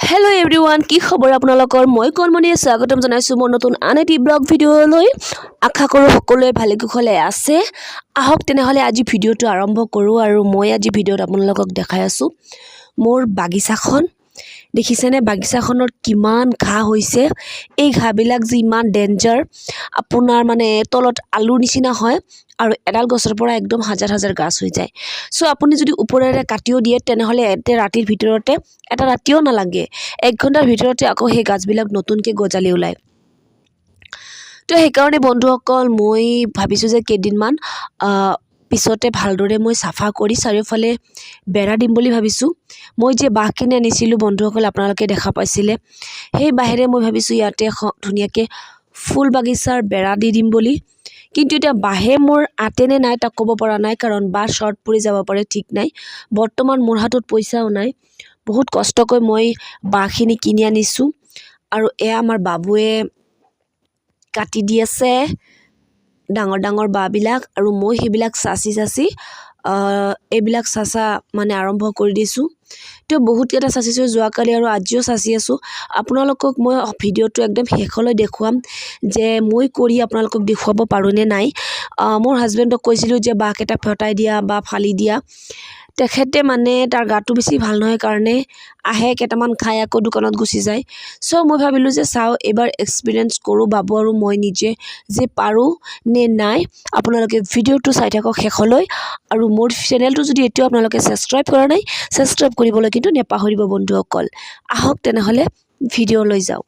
hello everyone কি খবৰ আপোনালোকৰ মই কলমনি স্বাগতম জনাইছো মোৰ নতুন আনটি ব্লগ ভিডিঅলৈ আশা কৰো সকলোৱে ভালে কুশলে আছে আহক তেনেহলে আজি ভিডিঅটো আৰম্ভ কৰো আৰু মই আজি ভিডিঅত আপোনালোকক দেখাই আছো মোৰ বাগিচাখন দেখিছেনে বাগিচাখনৰ কিমান ঘাঁ হৈছে এই ঘাবিলাক যে ইমান ডেঞ্জাৰ আপোনাৰ মানে তলত আলু নিচিনা হয় আৰু এডাল গছৰ পৰা একদম হাজাৰ হাজাৰ গাছ হৈ যায় সো আপুনি যদি উপৰেৰে কাটিও দিয়ে তেনেহলে এতে ৰাতিৰ ভিতৰতে এটা ৰাতিও নালাগে 1 ঘণ্টাৰ ভিতৰতে আকৌ সেই গাছবিলাক নতুনকৈ গজালি ওলায় তো হেকাৰণে বন্ধুসকল মই ভাবিছো যে কেইদিনমান পিছতে ভালদৰে মই সাফা কৰি চাৰিওফালে বেৰা দিম বুলি ভাবিছো মই যে বাহ কিনে আনিছিলো বন্ধুসকল আপোনালোকে দেখা পাইছিলে সেই বাহিৰে মই ভাবিছো ইয়াতে ধুনিয়াকে ফুল বাগিচাৰ বেৰা দি দিম বুলি কিন্তু এটা বাহে মোৰ আতেনে নাই তা ক'ব পৰা নাই কাৰণ বা শৰ্ট পৰি যাব পাৰে ঠিক নাই বৰ্তমান মোৰ হাতত পইচাও নাই বহুত কষ্টকৈ মই বাহখিনি কিনি আনিছো আৰু এ আমাৰ বাবুৱে কাটি দি আছে ডাঙৰ ডাঙৰ বাবিলাক আৰু মই হেবিলাক সাচি এবিলাক সাচা মানে আৰম্ভ কৰি দিছো তো বহুত এটা সাচিছো যোৱাকালি আৰু আজিও সাচি আছো আপোনালোকক মই ভিডিঅটো একদম শেষলৈ দেখুৱাম যে মই কৰি আপোনালোকক দেখুৱাব পাৰো নে নাই মোৰ হাজবেণ্ডক কৈছিলো যে বাকেটা ফটাই দিয়া বা ফালি দিয়া তেখেতে মানে তাৰ গাটো বেছি ভাল নহয় কাৰণে আহে কেটামান খাই আকৌ দোকানত গুচি যায় সো মই ভাবিলো যে চাও এবাৰ এক্সপেৰিয়েন্স কৰো বাবু আৰু মই নিজে যে পাৰো নে নাই আপোনালোকে ভিডিঅটো চাই থাকক শেষলৈ আৰু মোৰ চেনেলটো যদি এতিয়াও আপোনালোকে সাবস্ক্ৰাইব কৰা নাই সাবস্ক্ৰাইব কৰিবলৈ কিন্তু নেপাহৰিব বন্ধুসকল আহক তেনেহলে ভিডিঅ লৈ যাও